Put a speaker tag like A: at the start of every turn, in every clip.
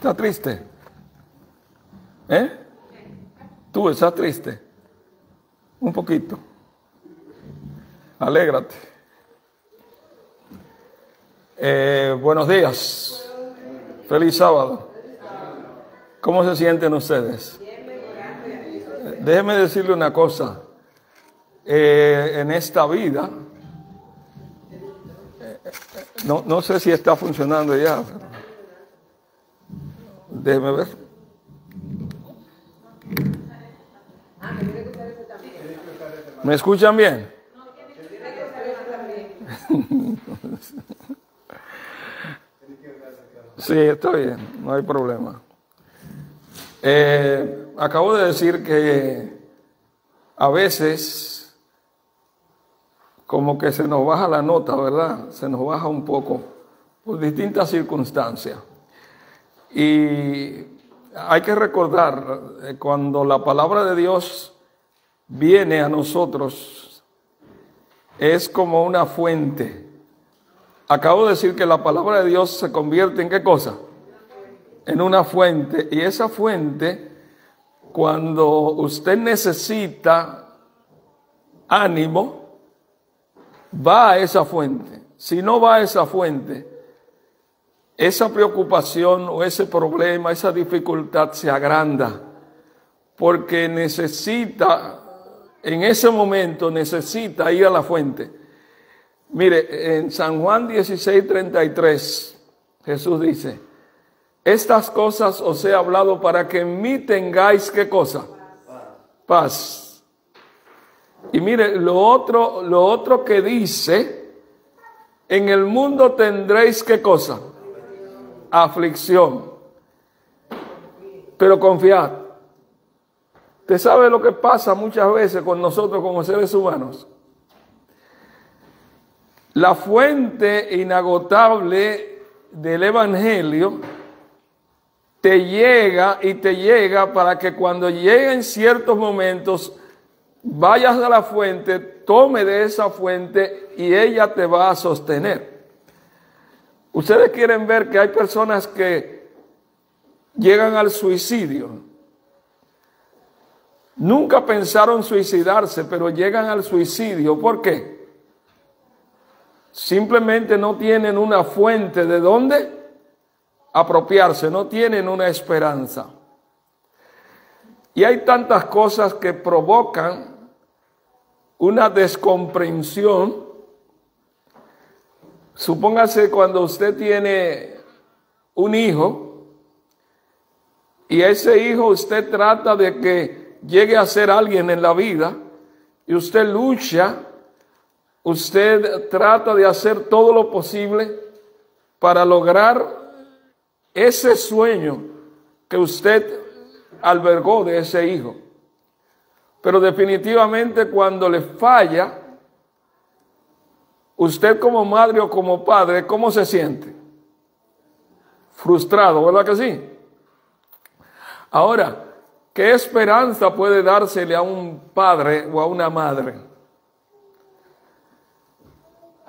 A: ¿Estás triste? ¿Tú estás triste? Un poquito. Alégrate. Buenos días. Feliz sábado. ¿Cómo se sienten ustedes? Déjeme decirle una cosa. En esta vida, no sé si está funcionando ya, pero déjeme ver. ¿Me escuchan bien? Sí, está bien, no hay problema. Acabo de decir que a veces como que se nos baja la nota, ¿verdad? Se nos baja un poco por distintas circunstancias. Y hay que recordar, cuando la palabra de Dios viene a nosotros, es como una fuente. Acabo de decir que la palabra de Dios se convierte ¿en qué cosa? En una fuente. Y esa fuente, cuando usted necesita ánimo, va a esa fuente. Si no va a esa fuente, esa preocupación o ese problema, esa dificultad se agranda, porque necesita, en ese momento necesita ir a la fuente. Mire, en San Juan 16:33, Jesús dice: estas cosas os he hablado para que en mí tengáis ¿qué cosa? Paz. Y mire, lo otro que dice: en el mundo tendréis ¿qué cosa? Aflicción. Pero confiad. ¿Usted sabe lo que pasa muchas veces con nosotros como seres humanos? La fuente inagotable del Evangelio te llega para que cuando lleguen ciertos momentos vayas a la fuente, tome de esa fuente y ella te va a sostener. Ustedes quieren ver que hay personas que llegan al suicidio. Nunca pensaron suicidarse, pero llegan al suicidio. ¿Por qué? Simplemente no tienen una fuente de dónde apropiarse, no tienen una esperanza. Y hay tantas cosas que provocan una descomprensión. Supóngase cuando usted tiene un hijo y ese hijo usted trata de que llegue a ser alguien en la vida y usted lucha, usted trata de hacer todo lo posible para lograr ese sueño que usted albergó de ese hijo. Pero definitivamente cuando le falla, usted como madre o como padre, ¿cómo se siente? Frustrado, ¿verdad que sí? Ahora, ¿qué esperanza puede dársele a un padre o a una madre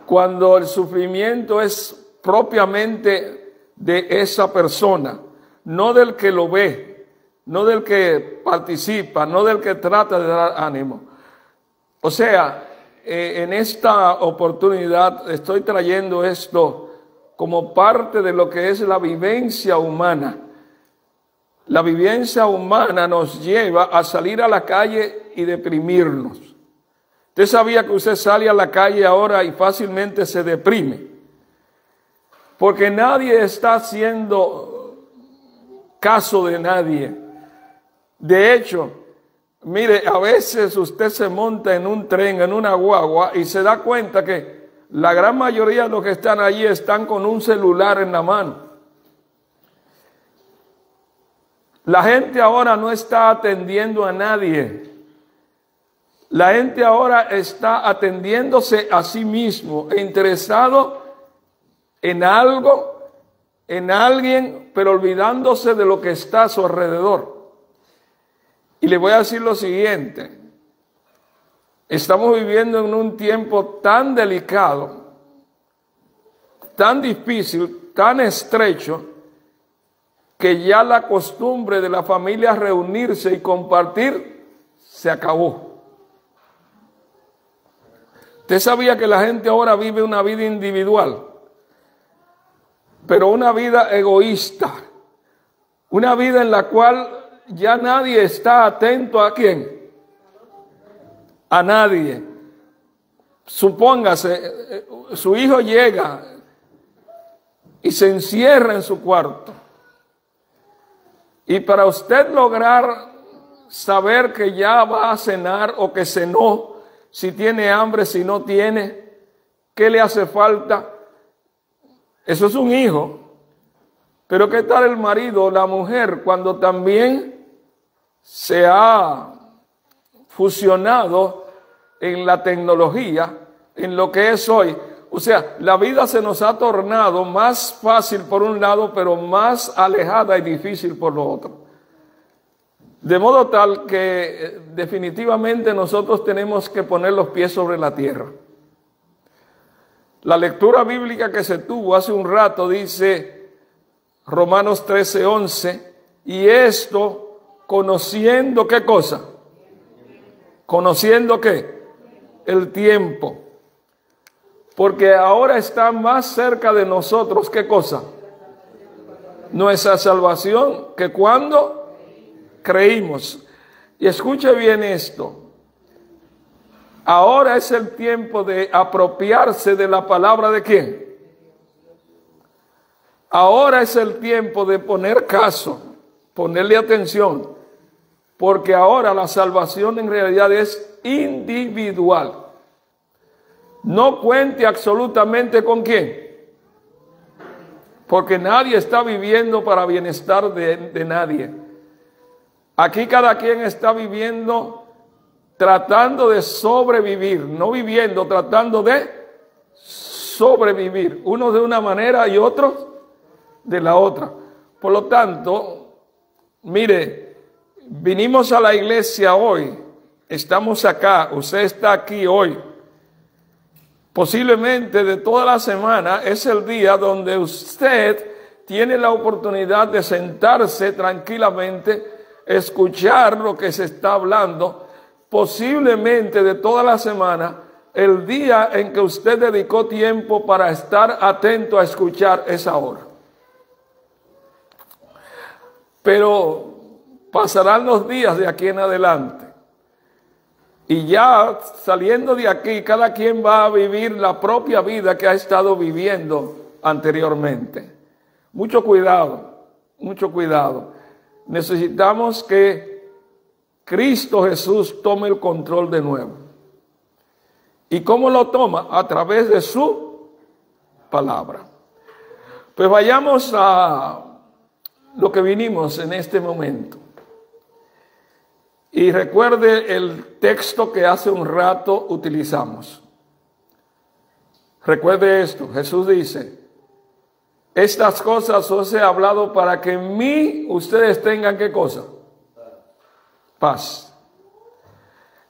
A: cuando el sufrimiento es propiamente de esa persona, no del que lo ve, no del que participa, no del que trata de dar ánimo? O sea, en esta oportunidad estoy trayendo esto como parte de lo que es la vivencia humana. La vivencia humana nos lleva a salir a la calle y deprimirnos. ¿Usted sabía que usted sale a la calle ahora y fácilmente se deprime? Porque nadie está haciendo caso de nadie. De hecho, mire, a veces usted se monta en un tren, en una guagua, y se da cuenta que la gran mayoría de los que están allí están con un celular en la mano. La gente ahora no está atendiendo a nadie. La gente ahora está atendiéndose a sí mismo, interesado en algo, en alguien, pero olvidándose de lo que está a su alrededor. Y le voy a decir lo siguiente: estamos viviendo en un tiempo tan delicado, tan difícil, tan estrecho, que ya la costumbre de la familia reunirse y compartir se acabó. ¿Usted sabía que la gente ahora vive una vida individual? Pero una vida egoísta. Una vida en la cual ya nadie está atento ¿a quién? A nadie. Supóngase, su hijo llega y se encierra en su cuarto. Y para usted lograr saber que ya va a cenar o que cenó, si tiene hambre, si no tiene, ¿qué le hace falta? Eso es un hijo. Pero ¿qué tal el marido o la mujer cuando también se ha fusionado en la tecnología, en lo que es hoy? O sea, la vida se nos ha tornado más fácil por un lado, pero más alejada y difícil por lo otro. De modo tal que definitivamente nosotros tenemos que poner los pies sobre la tierra. La lectura bíblica que se tuvo hace un rato dice Romanos 13:11, y esto conociendo ¿qué cosa? ¿Conociendo qué? El tiempo. Porque ahora está más cerca de nosotros, ¿qué cosa? Nuestra salvación, que cuando creímos. Y escuche bien esto. Ahora es el tiempo de apropiarse de la palabra de quién. Ahora es el tiempo de poner caso, ponerle atención, porque ahora la salvación en realidad es individual. No cuente absolutamente con quién, porque nadie está viviendo para bienestar de nadie. Aquí cada quien está viviendo tratando de sobrevivir, no viviendo, tratando de sobrevivir, unos de una manera y otros de la otra. Por lo tanto, mire, vinimos a la iglesia hoy, estamos acá, usted está aquí hoy. Posiblemente de toda la semana es el día donde usted tiene la oportunidad de sentarse tranquilamente, escuchar lo que se está hablando. Posiblemente de toda la semana, el día en que usted dedicó tiempo para estar atento a escuchar esa hora. Pero pasarán los días de aquí en adelante. Y ya saliendo de aquí, cada quien va a vivir la propia vida que ha estado viviendo anteriormente. Mucho cuidado, mucho cuidado. Necesitamos que Cristo Jesús tome el control de nuevo. ¿Y cómo lo toma? A través de su palabra. Pues vayamos a lo que vinimos en este momento. Y recuerde el texto que hace un rato utilizamos. Recuerde esto, Jesús dice, estas cosas os he hablado para que en mí ustedes tengan ¿qué cosa? Paz.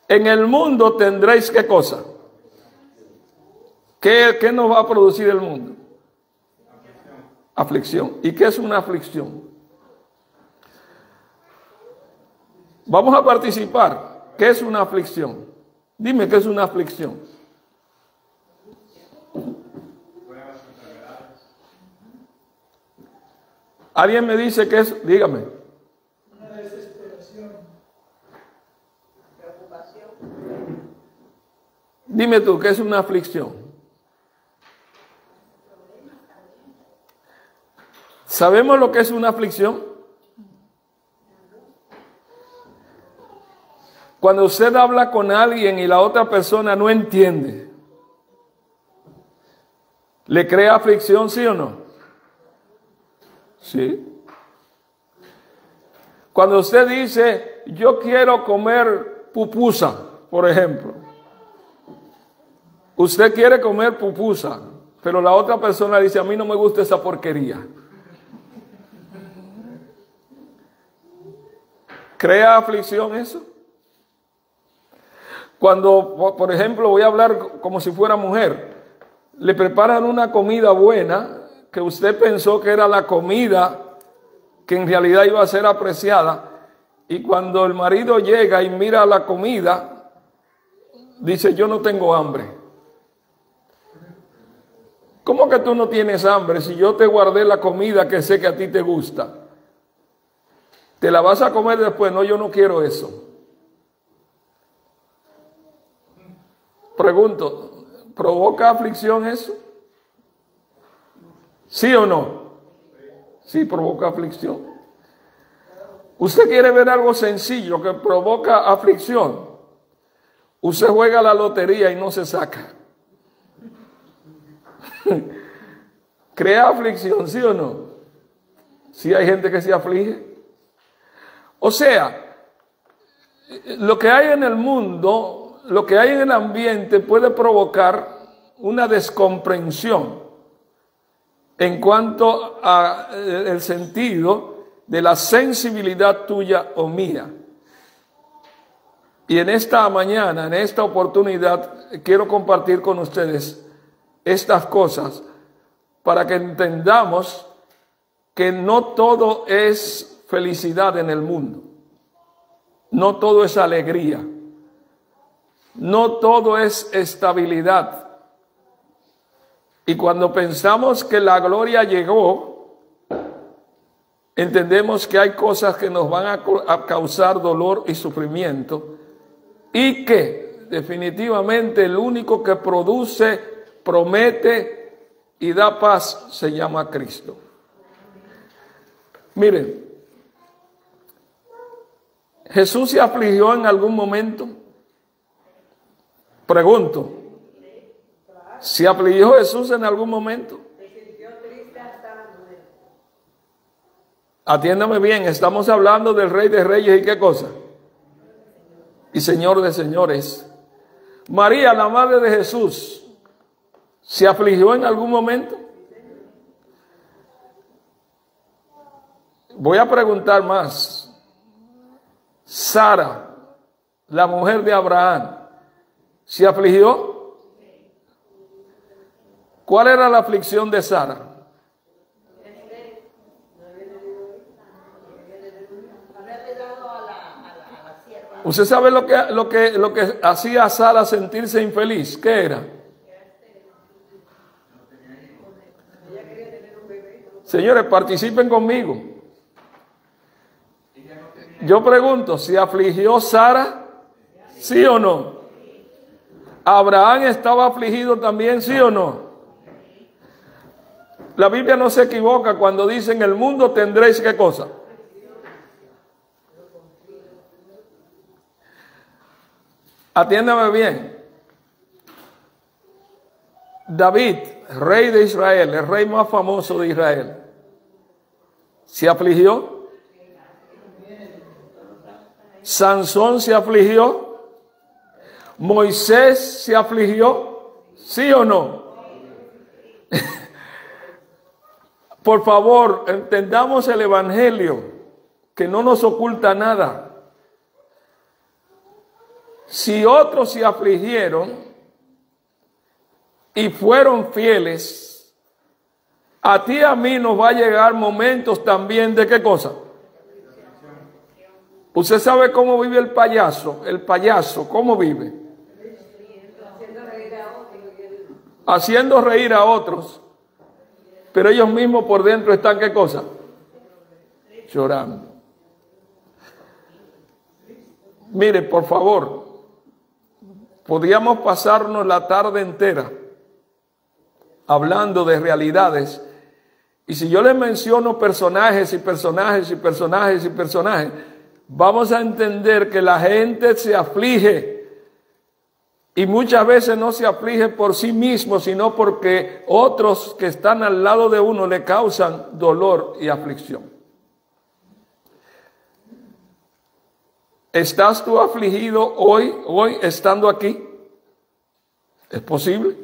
A: En el mundo tendréis ¿qué cosa? ¿Qué nos va a producir el mundo? Aflicción. ¿Y qué es una aflicción? Vamos a participar. ¿Qué es una aflicción? Dime, ¿qué es una aflicción? ¿Alguien me dice qué es? Dígame.
B: Una desesperación. Preocupación.
A: Dime tú, ¿qué es una aflicción? ¿Sabemos lo que es una aflicción? Cuando usted habla con alguien y la otra persona no entiende, ¿le crea aflicción, sí o no? Sí. Cuando usted dice, yo quiero comer pupusa, por ejemplo. Usted quiere comer pupusa, pero la otra persona dice, a mí no me gusta esa porquería. ¿Crea aflicción eso? Cuando, por ejemplo, voy a hablar como si fuera mujer, le preparan una comida buena que usted pensó que era la comida que en realidad iba a ser apreciada, y cuando el marido llega y mira la comida, dice: yo no tengo hambre. ¿Cómo que tú no tienes hambre si yo te guardé la comida que sé que a ti te gusta? ¿Te la vas a comer después? No, yo no quiero eso. Pregunto, ¿provoca aflicción eso? ¿Sí o no? Sí, provoca aflicción. ¿Usted quiere ver algo sencillo que provoca aflicción? Usted juega la lotería y no se saca. ¿Crea aflicción, sí o no? Sí, hay gente que se aflige. O sea, lo que hay en el mundo, lo que hay en el ambiente puede provocar una descomprensión en cuanto a el sentido de la sensibilidad tuya o mía. Y en esta mañana, en esta oportunidad, quiero compartir con ustedes estas cosas para que entendamos que no todo es felicidad en el mundo. No todo es alegría. No todo es estabilidad. Y cuando pensamos que la gloria llegó, entendemos que hay cosas que nos van a causar dolor y sufrimiento, y que definitivamente el único que produce, promete y da paz se llama Cristo. Miren, ¿Jesús se afligió en algún momento? Pregunto, ¿se afligió Jesús en algún momento? Atiéndame bien, estamos hablando del Rey de Reyes y ¿qué cosa? Y Señor de Señores. María, la madre de Jesús, ¿se afligió en algún momento? Voy a preguntar más. Sara, la mujer de Abraham, ¿se afligió? ¿Cuál era la aflicción de Sara? ¿Usted sabe lo que hacía a Sara sentirse infeliz? ¿Qué era? Señores, participen conmigo. Yo pregunto, ¿se afligió Sara? ¿Sí o no? ¿Abraham estaba afligido también? ¿Sí o no? La Biblia no se equivoca cuando dice: en el mundo tendréis ¿qué cosa? Atiéndame bien. David, rey de Israel, el rey más famoso de Israel, ¿se afligió? ¿Sansón se afligió? ¿Moisés se afligió? ¿Sí o no? Por favor, entendamos el evangelio, que no nos oculta nada. Si otros se afligieron y fueron fieles, a ti y a mí nos va a llegar momentos también de ¿qué cosa? ¿Usted sabe cómo vive el payaso? El payaso, ¿cómo vive? Haciendo reír a otros, pero ellos mismos por dentro están ¿qué cosa? Llorando. Mire, por favor, podríamos pasarnos la tarde entera hablando de realidades, y si yo les menciono personajes y personajes y personajes y personajes, vamos a entender que la gente se aflige, y muchas veces no se aflige por sí mismo, sino porque otros que están al lado de uno le causan dolor y aflicción. ¿Estás tú afligido hoy estando aquí? ¿Es posible?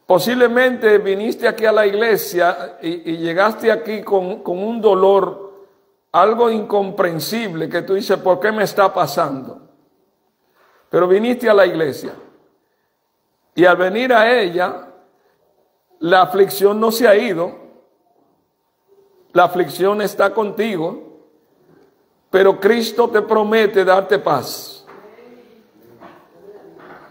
A: Posiblemente viniste aquí a la iglesia y llegaste aquí con un dolor, algo incomprensible, que tú dices: ¿por qué me está pasando? Pero viniste a la iglesia, y al venir a ella, la aflicción no se ha ido, la aflicción está contigo, pero Cristo te promete darte paz.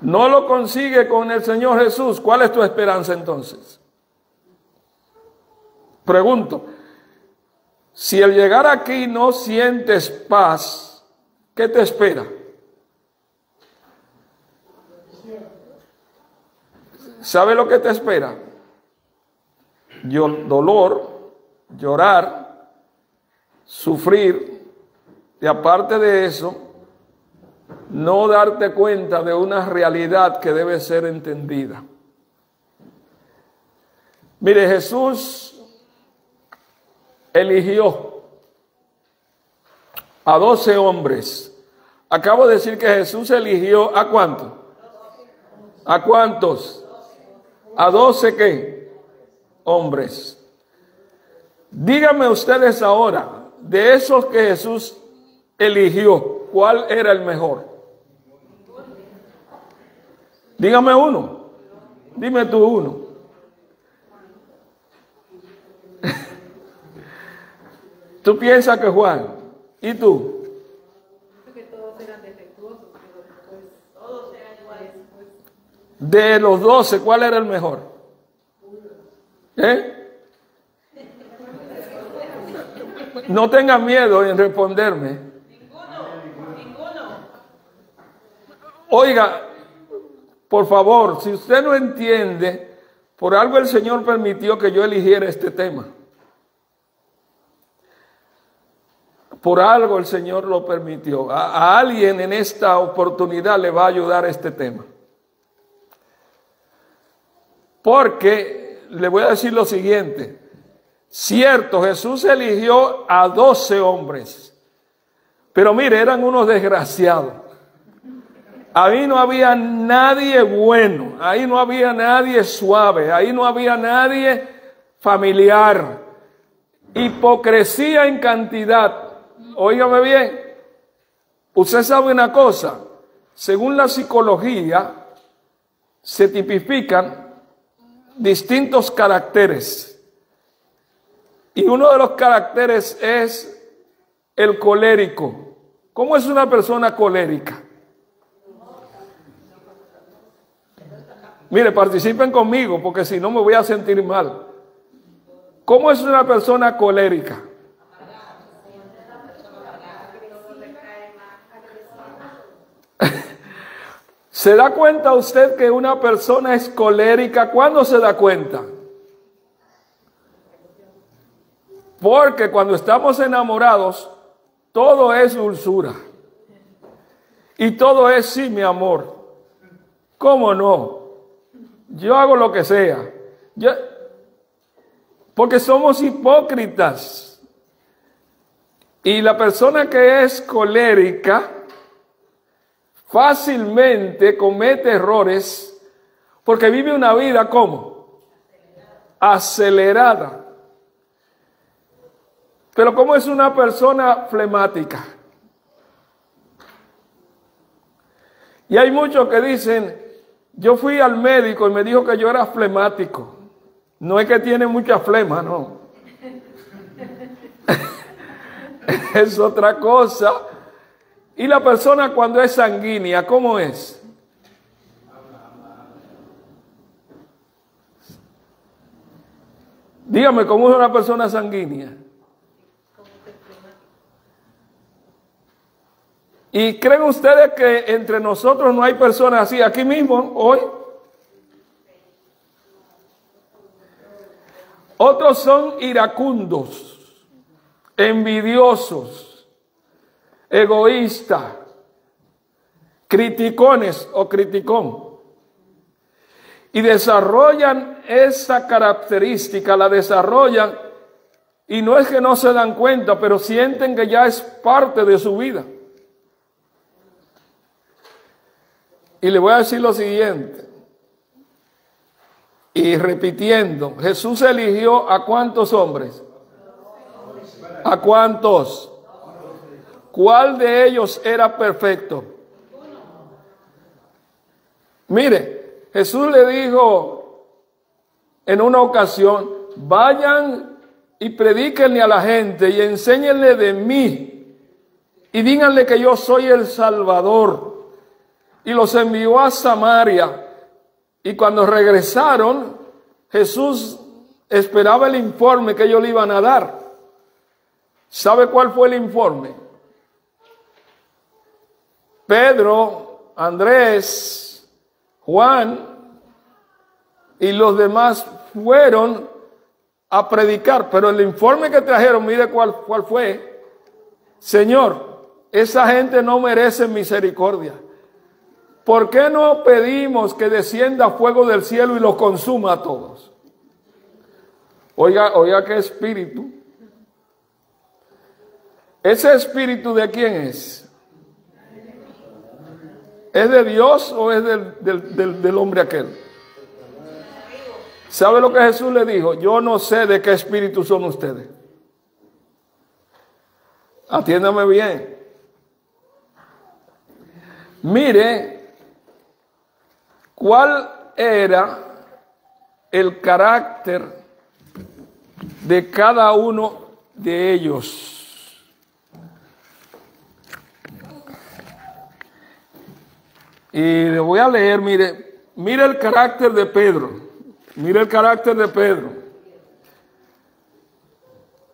A: No lo consigue con el Señor Jesús. ¿Cuál es tu esperanza entonces? Pregunto, si al llegar aquí no sientes paz, ¿qué te espera? ¿Sabe lo que te espera? Dolor, llorar, sufrir, y aparte de eso, no darte cuenta de una realidad que debe ser entendida. Mire, Jesús eligió a 12 hombres. Acabo de decir que Jesús eligió ¿a cuántos? ¿A cuántos? ¿A 12 qué? Hombres. Díganme ustedes ahora, de esos que Jesús eligió, ¿cuál era el mejor? Dígame uno. Dime tú uno. Tú piensas que Juan. ¿Y tú?
C: Que todos eran defectuosos, pero después todos eran iguales.
A: De los 12, ¿cuál era el mejor? No tengan miedo en responderme.
C: Ninguno.
A: Oiga, por favor, si usted no entiende, por algo el Señor permitió que yo eligiera este tema. Por algo el Señor lo permitió. A alguien en esta oportunidad le va a ayudar este tema. Porque le voy a decir lo siguiente. Cierto, Jesús eligió a 12 hombres. Pero mire, eran unos desgraciados. Ahí no había nadie bueno. Ahí no había nadie suave. Ahí no había nadie familiar. Hipocresía en cantidad. Óigame bien, usted sabe una cosa, según la psicología se tipifican distintos caracteres y uno de los caracteres es el colérico. ¿Cómo es una persona colérica? Mire, participen conmigo porque si no me voy a sentir mal. ¿Cómo es una persona colérica? ¿Se da cuenta usted que una persona es colérica? ¿Cuándo se da cuenta? Porque cuando estamos enamorados, todo es dulzura. Y todo es sí, mi amor. ¿Cómo no? Yo hago lo que sea. Porque somos hipócritas. Y la persona que es colérica fácilmente comete errores porque vive una vida ¿cómo? Acelerada. Pero ¿cómo es una persona flemática? Y hay muchos que dicen, yo fui al médico y me dijo que yo era flemático. No es que tiene mucha flema, no. Es otra cosa. Y la persona cuando es sanguínea, ¿cómo es? Dígame, ¿cómo es una persona sanguínea? ¿Y creen ustedes que entre nosotros no hay personas así aquí mismo, hoy? Otros son iracundos, envidiosos, egoístas, criticones o criticón. Y desarrollan esa característica, la desarrollan y no es que no se dan cuenta, pero sienten que ya es parte de su vida. Y le voy a decir lo siguiente, y repitiendo, Jesús eligió ¿a cuántos hombres? ¿A cuántos? ¿Cuál de ellos era perfecto? Mire, Jesús le dijo en una ocasión, vayan y predíquenle a la gente y enséñenle de mí y díganle que yo soy el Salvador. Y los envió a Samaria. Y cuando regresaron, Jesús esperaba el informe que ellos le iban a dar. ¿Sabe cuál fue el informe? Pedro, Andrés, Juan y los demás fueron a predicar, pero el informe que trajeron, mire cuál fue. Señor, esa gente no merece misericordia. ¿Por qué no pedimos que descienda fuego del cielo y los consuma a todos? Oiga qué espíritu. ¿Ese espíritu de quién es? ¿Es de Dios o es del hombre aquel? ¿Sabe lo que Jesús le dijo? Yo no sé de qué espíritu son ustedes. Atiéndame bien. Mire, ¿cuál era el carácter de cada uno de ellos? Y le voy a leer, mire el carácter de Pedro. Mire el carácter de Pedro.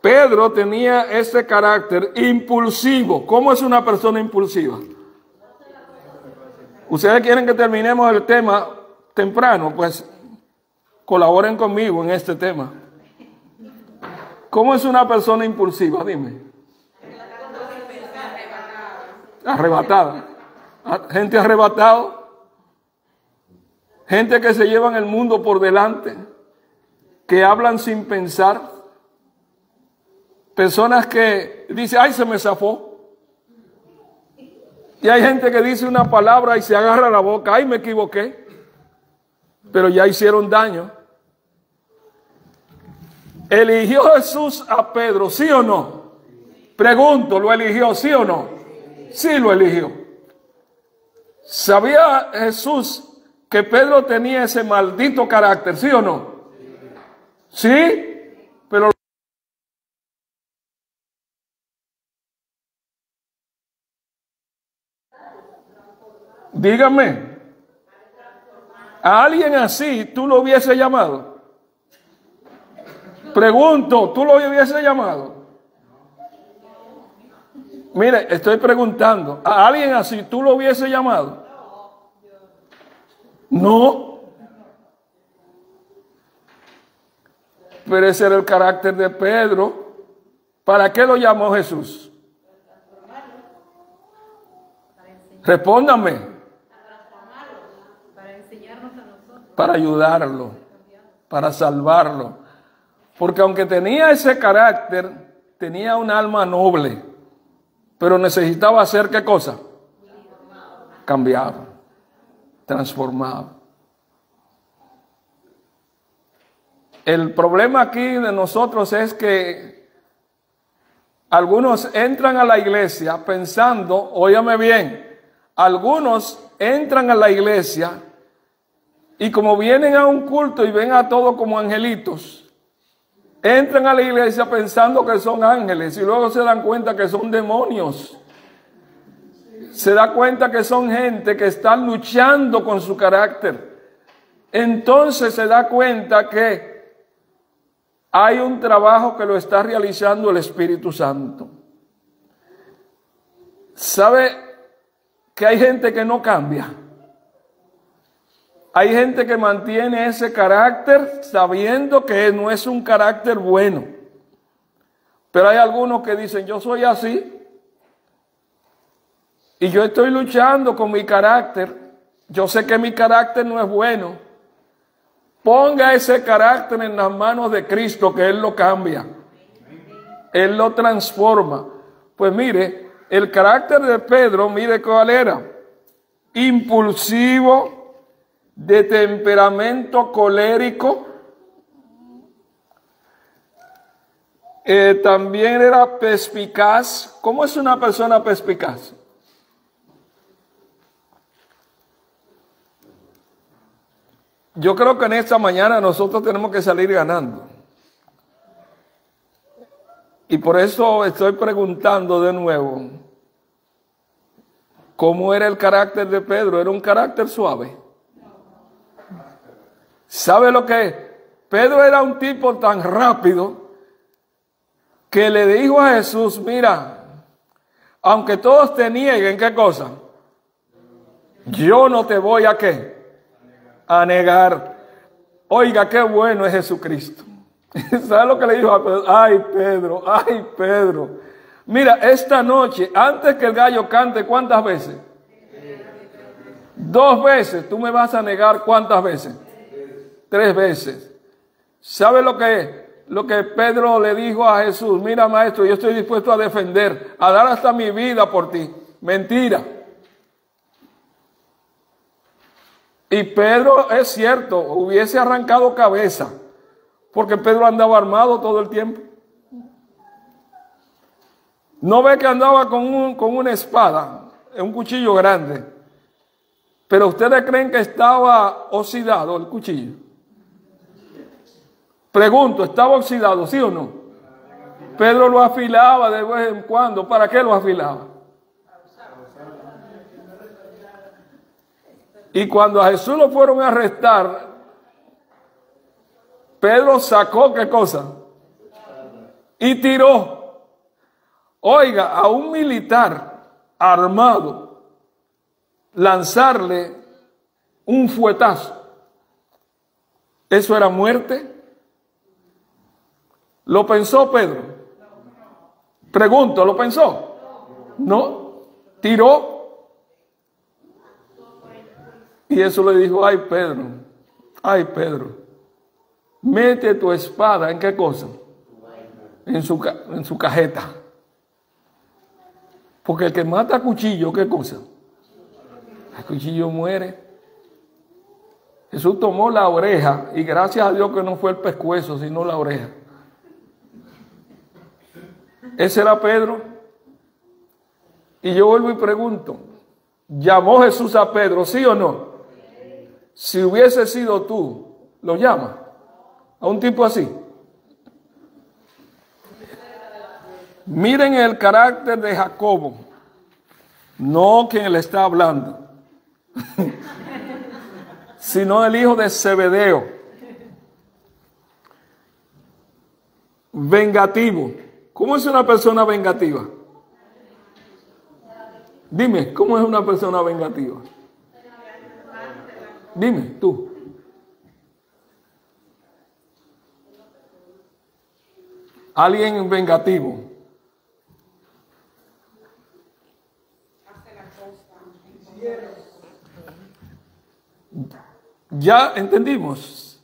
A: Pedro tenía ese carácter impulsivo. ¿Cómo es una persona impulsiva? ¿Ustedes quieren que terminemos el tema temprano? Pues colaboren conmigo en este tema. ¿Cómo es una persona impulsiva? Dime. Arrebatada. Gente arrebatada. Gente que se llevan el mundo por delante, que hablan sin pensar, personas que dicen, ay, se me zafó. Y hay gente que dice una palabra y se agarra la boca, ay, me equivoqué, pero ya hicieron daño. ¿Eligió Jesús a Pedro, sí o no? Pregunto, ¿lo eligió, sí o no? Sí, lo eligió. ¿Sabía Jesús que Pedro tenía ese maldito carácter, sí o no? Sí, pero dígame, a alguien así tú lo hubiese llamado. Pregunto, ¿tú lo hubiese llamado? Mire, estoy preguntando, ¿a alguien así tú lo hubiese llamado? No. Pero ese era el carácter de Pedro. ¿Para qué lo llamó Jesús? Respóndame.
C: Para enseñarnos a nosotros.
A: Para ayudarlo, para salvarlo. Porque aunque tenía ese carácter, tenía un alma noble, pero necesitaba hacer ¿qué cosa? Cambiar, transformar. El problema aquí de nosotros es que algunos entran a la iglesia pensando, óyame bien, algunos entran a la iglesia y como vienen a un culto y ven a todos como angelitos, entran a la iglesia pensando que son ángeles y luego se dan cuenta que son demonios. Se da cuenta que son gente que están luchando con su carácter. Entonces se da cuenta que hay un trabajo que lo está realizando el Espíritu Santo. ¿Sabe que hay gente que no cambia? Hay gente que mantiene ese carácter sabiendo que no es un carácter bueno. Pero hay algunos que dicen, yo soy así y yo estoy luchando con mi carácter. Yo sé que mi carácter no es bueno. Ponga ese carácter en las manos de Cristo, que Él lo cambia. Él lo transforma. Pues mire, el carácter de Pedro, mire cuál era. Impulsivo, de temperamento colérico. También era perspicaz. ¿Cómo es una persona perspicaz? Yo creo que en esta mañana nosotros tenemos que salir ganando. Y por eso estoy preguntando de nuevo, ¿cómo era el carácter de Pedro? ¿Era un carácter suave? ¿Sabe lo que? Pedro era un tipo tan rápido que le dijo a Jesús, mira, aunque todos te nieguen, ¿qué cosa? Yo no te voy a ¿qué? A negar. Oiga, qué bueno es Jesucristo. ¿Sabe lo que le dijo a Pedro? Ay Pedro. Mira, esta noche, antes que el gallo cante, ¿cuántas veces? 2 veces. ¿Tú me vas a negar cuántas veces? 3 veces. ¿Sabe lo que Pedro le dijo a Jesús? Mira, maestro, yo estoy dispuesto a defender, a dar hasta mi vida por ti. Mentira. Y Pedro, es cierto, hubiese arrancado cabeza, porque Pedro andaba armado todo el tiempo. No ve que andaba con una espada, un cuchillo grande. Pero ustedes creen que estaba oxidado el cuchillo. Pregunto, ¿estaba oxidado, sí o no? Pedro lo afilaba de vez en cuando. ¿Para qué lo afilaba? Y cuando a Jesús lo fueron a arrestar, Pedro sacó ¿qué cosa? Y tiró. Oiga, a un militar armado, lanzarle un fuetazo, ¿eso era muerte? ¿Lo pensó Pedro? Pregunto, ¿lo pensó? No, tiró. Y eso le dijo, ay Pedro, mete tu espada, ¿en qué cosa? En su cajeta. Porque el que mata a cuchillo, ¿qué cosa? El cuchillo muere. Jesús tomó la oreja, y gracias a Dios que no fue el pescuezo, sino la oreja. Ese era Pedro. Y yo vuelvo y pregunto, ¿llamó Jesús a Pedro, sí o no? Si hubiese sido tú, ¿lo llama? A un tipo así. Miren el carácter de Jacobo, no quien le está hablando, sino el hijo de Zebedeo. Vengativo. ¿Cómo es una persona vengativa? Dime, ¿cómo es una persona vengativa? Dime, tú. Alguien vengativo. Ya entendimos.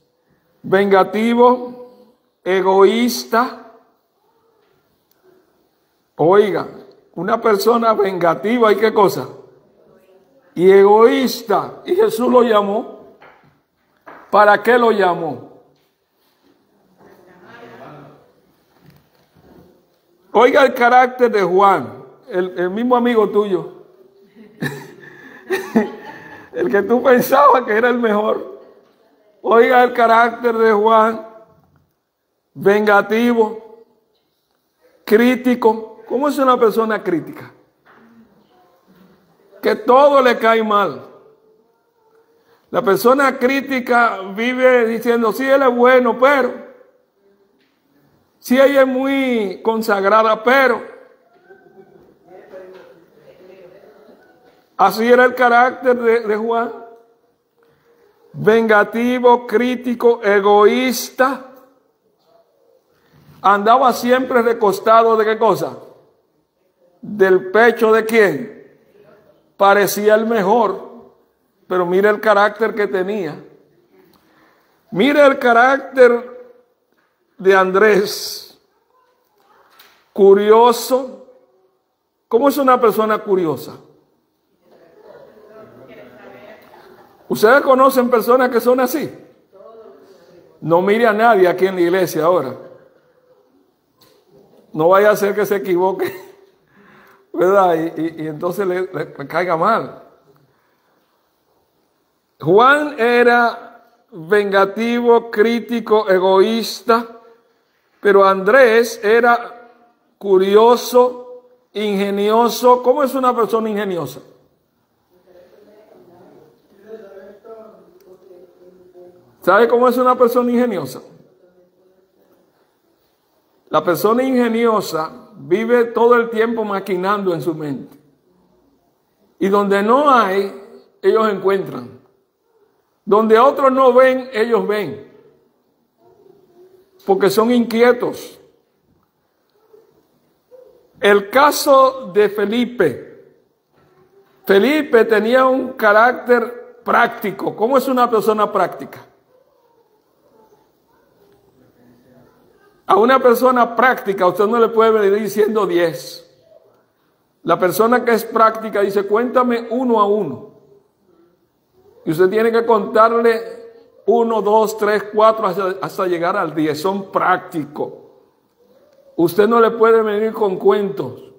A: Vengativo, egoísta. Oiga, una persona vengativa, ¿y qué cosa? Y egoísta. Y Jesús lo llamó. ¿Para qué lo llamó? Oiga el carácter de Juan, el mismo amigo tuyo. El que tú pensabas que era el mejor. Oiga el carácter de Juan. Vengativo. Crítico. ¿Cómo es una persona crítica? Que todo le cae mal. La persona crítica vive diciendo, sí, él es bueno, pero. Sí, ella es muy consagrada, pero. Así era el carácter de Juan. Vengativo, crítico, egoísta. Andaba siempre recostado ¿de qué cosa? Del pecho de quién. Parecía el mejor, pero mira el carácter que tenía. Mira el carácter de Andrés. Curioso. ¿Cómo es una persona curiosa? ¿Ustedes conocen personas que son así? No mire a nadie aquí en la iglesia ahora. No vaya a ser que se equivoque, ¿verdad? Y entonces le caiga mal. Juan era vengativo, crítico, egoísta, pero Andrés era curioso, ingenioso. ¿Cómo es una persona ingeniosa? ¿Sabe cómo es una persona ingeniosa? La persona ingeniosa vive todo el tiempo maquinando en su mente. Y donde no hay, ellos encuentran. Donde otros no ven, ellos ven. Porque son inquietos. El caso de Felipe. Felipe tenía un carácter práctico. ¿Cómo es una persona práctica? A una persona práctica usted no le puede venir diciendo 10. La persona que es práctica dice, cuéntame 1 a 1. Y usted tiene que contarle 1, 2, 3, 4 hasta llegar al 10. Son prácticos. Usted no le puede venir con cuentos.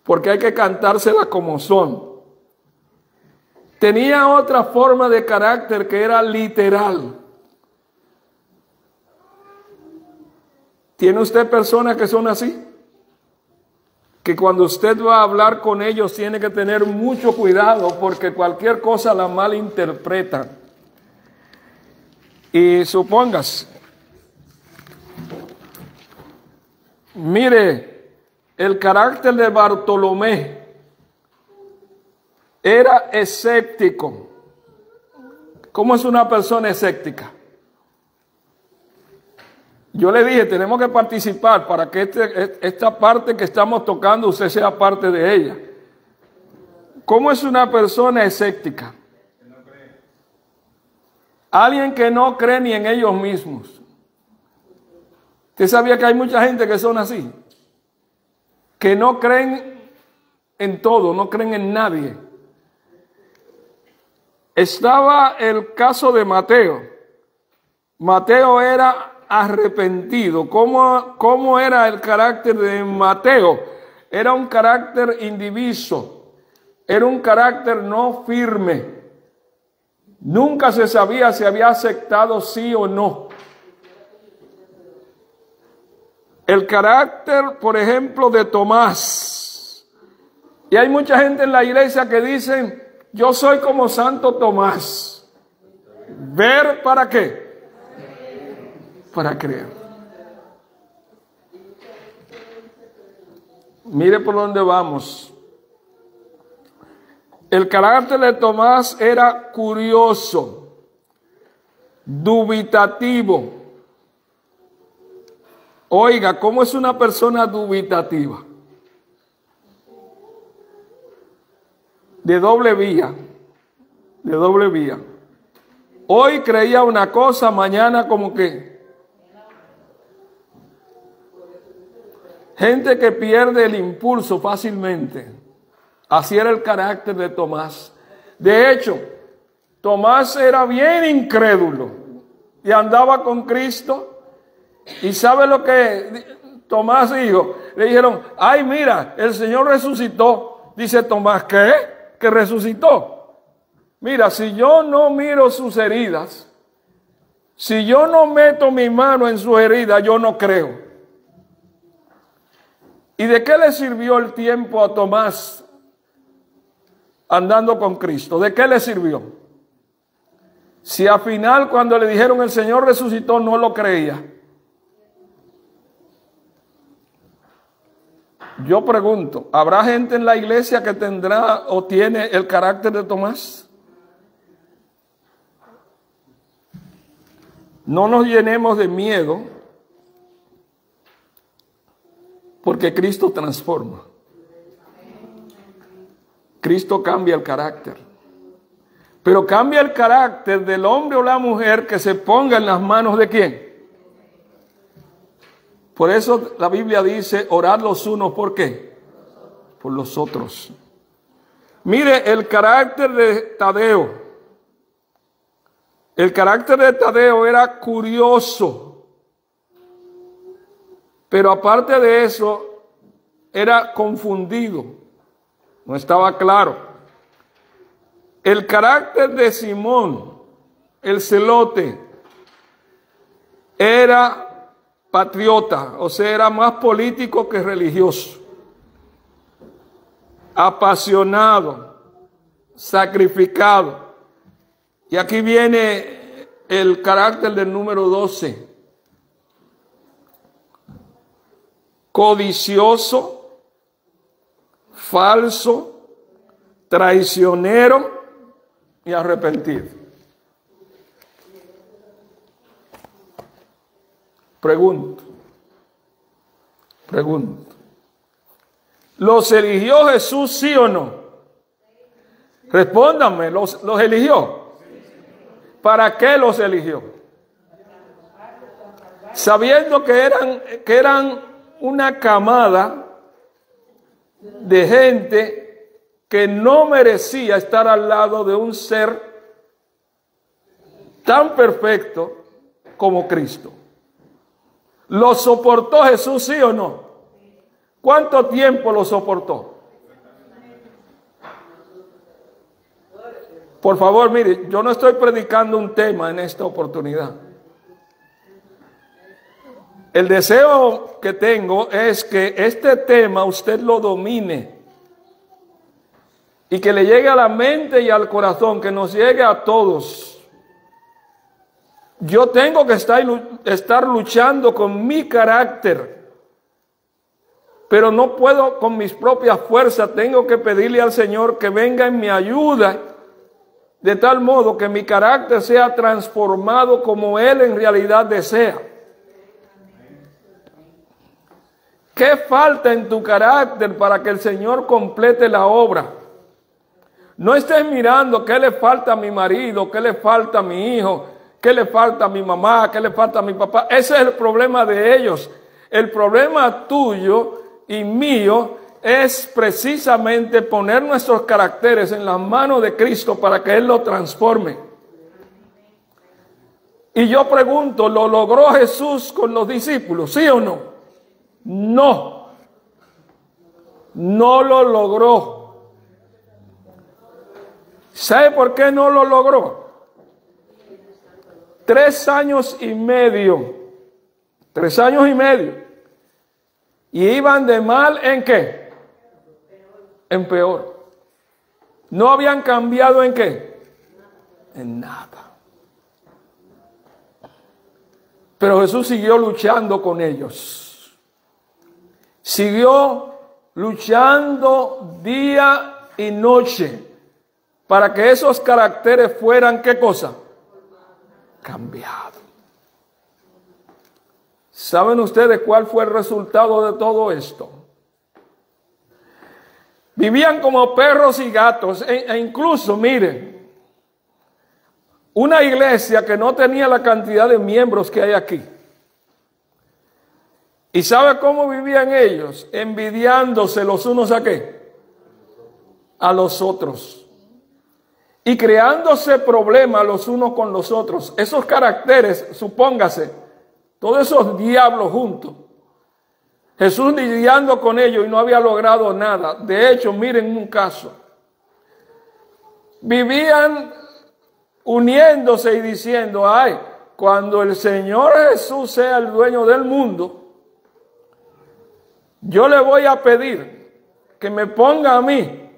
A: Porque hay que cantárselas como son. Tenía otra forma de carácter que era literal. ¿Tiene usted personas que son así? Que cuando usted va a hablar con ellos tiene que tener mucho cuidado porque cualquier cosa la malinterpretan. Y supongas, mire, el carácter de Bartolomé era escéptico. ¿Cómo es una persona escéptica? Yo le dije, tenemos que participar para que esta parte que estamos tocando usted sea parte de ella. ¿Cómo es una persona escéptica? Alguien que no cree ni en ellos mismos. ¿Usted sabía que hay mucha gente que son así? Que no creen en todo, no creen en nadie. Estaba el caso de Mateo. Mateo era arrepentido. ¿Cómo era el carácter de Mateo? Era un carácter indiviso, era un carácter no firme. Nunca se sabía si había aceptado sí o no. El carácter, por ejemplo, de Tomás. Y hay mucha gente en la iglesia que dicen, yo soy como Santo Tomás. ¿Ver para qué? Para creer. Mire por dónde vamos. El carácter de Tomás era curioso, dubitativo. Oiga, ¿cómo es una persona dubitativa? De doble vía, de doble vía. Hoy creía una cosa, mañana como que... Gente que pierde el impulso fácilmente. Así era el carácter de Tomás. De hecho, Tomás era bien incrédulo y andaba con Cristo. ¿Y sabe lo que Tomás dijo? Le dijeron, ay, mira, el Señor resucitó. Dice Tomás, ¿qué? ¿Que resucitó? Mira, si yo no miro sus heridas, si yo no meto mi mano en sus heridas, yo no creo. ¿Y de qué le sirvió el tiempo a Tomás andando con Cristo? ¿De qué le sirvió? Si al final cuando le dijeron el Señor resucitó no lo creía. Yo pregunto, ¿habrá gente en la iglesia que tendrá o tiene el carácter de Tomás? No nos llenemos de miedo. Porque Cristo transforma. Cristo cambia el carácter. Pero cambia el carácter del hombre o la mujer que se ponga en las manos de ¿quién? Por eso la Biblia dice, orad los unos, ¿por qué? Por los otros. Mire el carácter de Tadeo. El carácter de Tadeo era curioso. Pero aparte de eso, era confundido, no estaba claro. El carácter de Simón, el celote, era patriota, o sea, era más político que religioso, apasionado, sacrificado. Y aquí viene el carácter del número 12. Codicioso, falso, traicionero y arrepentido. Pregunto. ¿Los eligió Jesús, sí o no? Respóndanme, ¿los eligió? ¿Para qué los eligió? Sabiendo que eran una camada de gente que no merecía estar al lado de un ser tan perfecto como Cristo. ¿Lo soportó Jesús, sí o no? ¿Cuánto tiempo lo soportó? Por favor, mire, yo no estoy predicando un tema en esta oportunidad. El deseo que tengo es que este tema usted lo domine y que le llegue a la mente y al corazón, que nos llegue a todos. Yo tengo que estar luchando con mi carácter, pero no puedo con mis propias fuerzas. Tengo que pedirle al Señor que venga en mi ayuda, de tal modo que mi carácter sea transformado como Él en realidad desea. ¿Qué falta en tu carácter para que el Señor complete la obra? No estés mirando qué le falta a mi marido, qué le falta a mi hijo, qué le falta a mi mamá, qué le falta a mi papá. Ese es el problema de ellos. El problema tuyo y mío es precisamente poner nuestros caracteres en las manos de Cristo para que Él lo transforme. Y yo pregunto, ¿lo logró Jesús con los discípulos? ¿Sí o no? No. No lo logró. ¿Sabe por qué no lo logró? 3 años y medio. 3 años y medio. Y iban de mal en ¿qué? En peor. No habían cambiado en ¿qué? En nada. Pero Jesús siguió luchando con ellos. Siguió luchando día y noche para que esos caracteres fueran ¿qué cosa? Cambiados. ¿Saben ustedes cuál fue el resultado de todo esto? Vivían como perros y gatos, e incluso, miren, una iglesia que no tenía la cantidad de miembros que hay aquí. ¿Y sabe cómo vivían ellos? Envidiándose los unos a qué? A los otros. Y creándose problemas los unos con los otros. Esos caracteres, supóngase, todos esos diablos juntos. Jesús lidiando con ellos y no había logrado nada. De hecho, miren un caso. Vivían uniéndose y diciendo, ay, cuando el Señor Jesús sea el dueño del mundo, yo le voy a pedir que me ponga a mí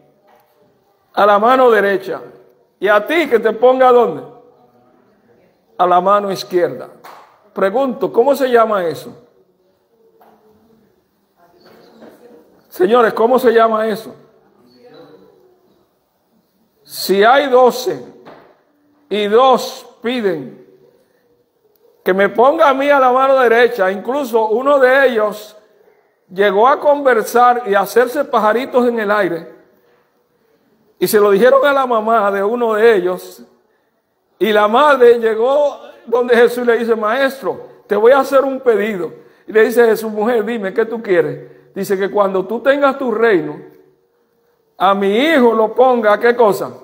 A: a la mano derecha y a ti que te ponga ¿a dónde? A la mano izquierda. Pregunto, ¿cómo se llama eso? Señores, ¿cómo se llama eso? Si hay 12 y 2 piden que me ponga a mí a la mano derecha, incluso uno de ellos llegó a conversar y a hacerse pajaritos en el aire, y se lo dijeron a la mamá de uno de ellos, y la madre llegó donde Jesús y le dice, maestro, te voy a hacer un pedido. Y le dice Jesús, mujer, dime, ¿qué tú quieres? Dice que cuando tú tengas tu reino, a mi hijo lo ponga, ¿a qué cosa?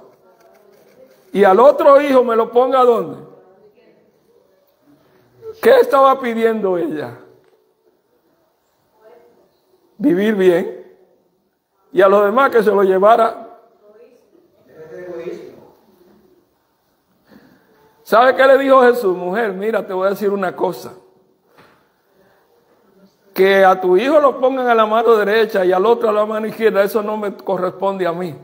A: Y al otro hijo me lo ponga ¿a dónde? ¿Qué estaba pidiendo ella? Vivir bien. Y a los demás que se lo llevara. ¿Sabe qué le dijo Jesús? Mujer, mira, te voy a decir una cosa. que a tu hijo lo pongan a la mano derecha y al otro a la mano izquierda, eso no me corresponde a mí.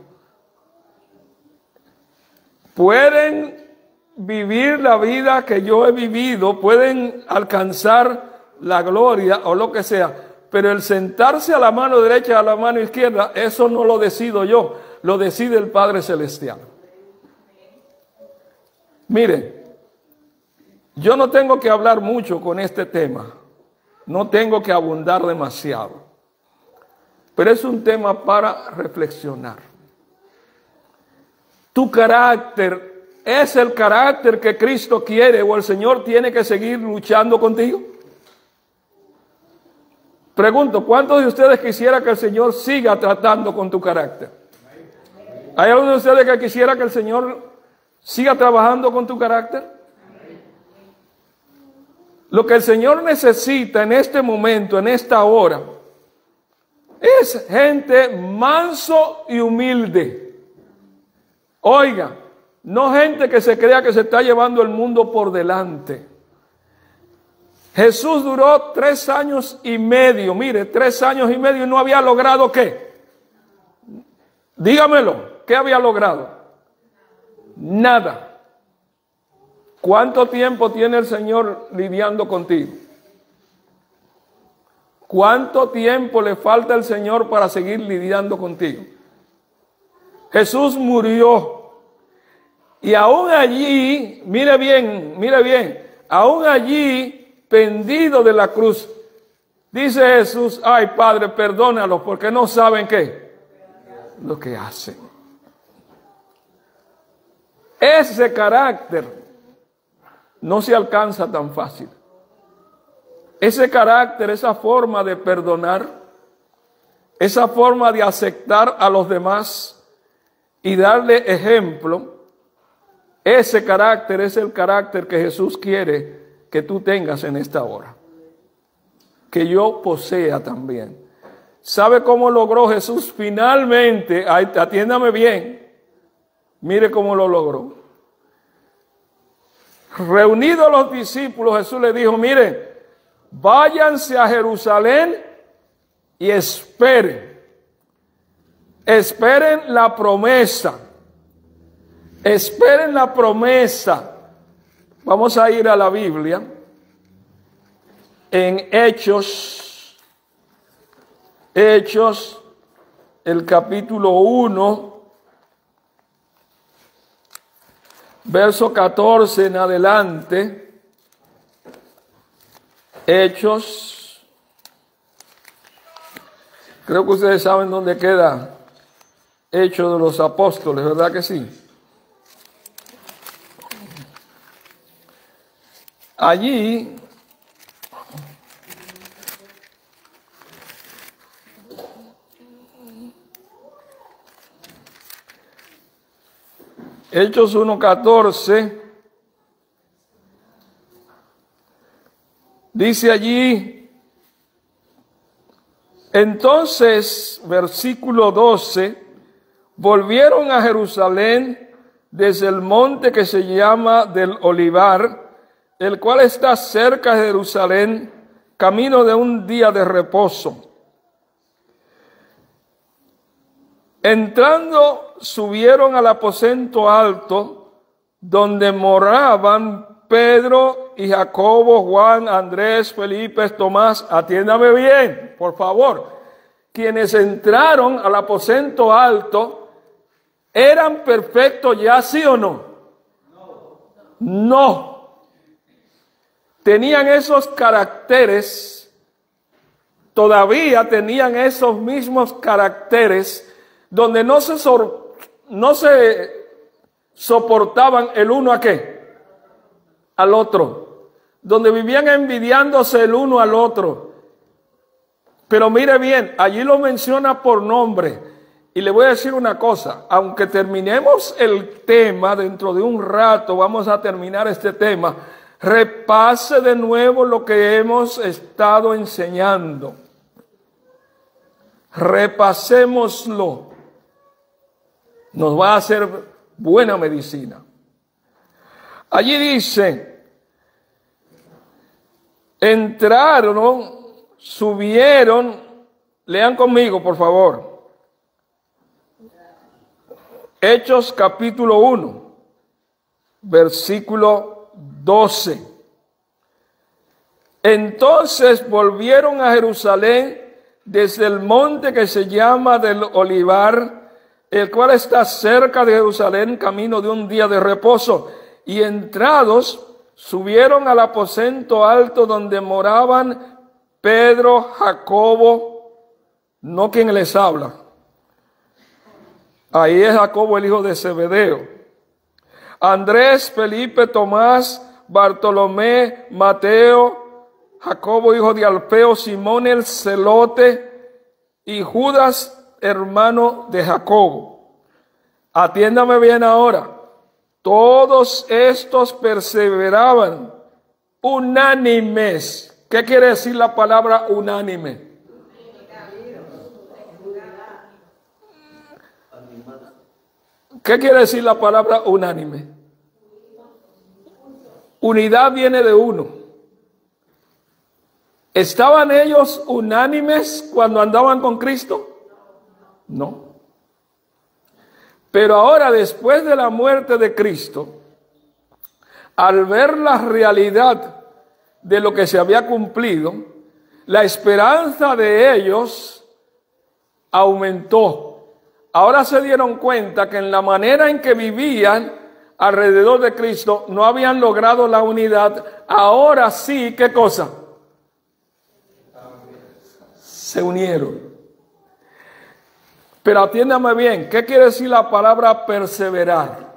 A: Pueden vivir la vida que yo he vivido, pueden alcanzar la gloria o lo que sea, pero el sentarse a la mano derecha y a la mano izquierda, eso no lo decido yo, lo decide el Padre Celestial. Mire, yo no tengo que hablar mucho con este tema, no tengo que abundar demasiado, pero es un tema para reflexionar. Tu carácter es el carácter que Cristo quiere, o el Señor tiene que seguir luchando contigo. Pregunto, ¿cuántos de ustedes quisiera que el Señor siga tratando con tu carácter? ¿Hay alguno de ustedes que quisiera que el Señor siga trabajando con tu carácter? Lo que el Señor necesita en este momento, en esta hora, es gente manso y humilde. Oiga, no gente que se crea que se está llevando el mundo por delante. Jesús duró 3 años y medio, mire, 3 años y medio y no había logrado ¿qué? Dígamelo, ¿qué había logrado? Nada. ¿Cuánto tiempo tiene el Señor lidiando contigo? ¿Cuánto tiempo le falta al Señor para seguir lidiando contigo? Jesús murió. Y aún allí, mire bien, aún allí, pendido de la cruz, dice Jesús, ay Padre, perdónalos porque no saben qué, lo que hacen. Ese carácter no se alcanza tan fácil. Ese carácter, esa forma de perdonar, esa forma de aceptar a los demás y darle ejemplo, ese carácter es el carácter que Jesús quiere que tú tengas en esta hora. Que yo posea también. ¿Sabe cómo logró Jesús finalmente? Atiéndame bien. Mire cómo lo logró. Reunidos los discípulos, Jesús les dijo, miren, váyanse a Jerusalén y esperen. Esperen la promesa. Esperen la promesa. Vamos a ir a la Biblia. En Hechos, el capítulo 1, verso 14 en adelante. Hechos. Creo que ustedes saben dónde queda Hechos de los Apóstoles, ¿verdad que sí? Allí Hechos 1:14 dice allí, entonces, versículo 12, volvieron a Jerusalén desde el monte que se llama del Olivar, el cual está cerca de Jerusalén, camino de un día de reposo. Entrando, subieron al aposento alto, donde moraban Pedro y Jacobo, Juan, Andrés, Felipe, Tomás. Atiéndame bien, por favor. Quienes entraron al aposento alto, ¿eran perfectos ya, sí o no? No. Tenían esos caracteres, todavía tenían esos mismos caracteres, donde no se soportaban el uno a qué, al otro, donde vivían envidiándose el uno al otro. Pero mire bien, allí lo menciona por nombre. Y le voy a decir una cosa, aunque terminemos el tema, dentro de un rato vamos a terminar este tema, repase de nuevo lo que hemos estado enseñando. Repasémoslo. Nos va a hacer buena medicina. Allí dice, entraron, subieron, lean conmigo por favor, Hechos capítulo 1, versículo 12. Entonces volvieron a Jerusalén desde el monte que se llama del Olivar, el cual está cerca de Jerusalén, camino de un día de reposo. Y entrados, subieron al aposento alto donde moraban Pedro, Jacobo, no quien les habla. Ahí es Jacobo, el hijo de Zebedeo. Andrés, Felipe, Tomás, Bartolomé, Mateo, Jacobo, hijo de Alfeo, Simón el celote y Judas, hermano de Jacobo. Atiéndame bien ahora. Todos estos perseveraban unánimes. ¿Qué quiere decir la palabra unánime? ¿Qué quiere decir la palabra unánime? Unidad viene de uno. ¿Estaban ellos unánimes cuando andaban con Cristo? No. Pero ahora, después de la muerte de Cristo, al ver la realidad de lo que se había cumplido, la esperanza de ellos aumentó. Ahora se dieron cuenta que en la manera en que vivían alrededor de Cristo no habían logrado la unidad. Ahora sí, ¿qué cosa? Se unieron. Pero atiéndame bien, ¿qué quiere decir la palabra perseverar?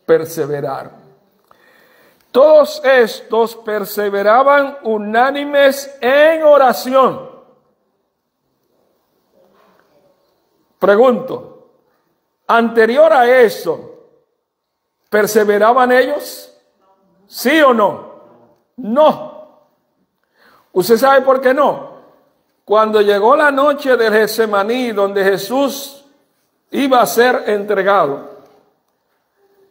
A: Perseverar. Todos estos perseveraban unánimes en oración. Pregunto, anterior a eso, ¿perseveraban ellos? ¿Sí o no? No. ¿Usted sabe por qué no? Cuando llegó la noche del Getsemaní, donde Jesús iba a ser entregado,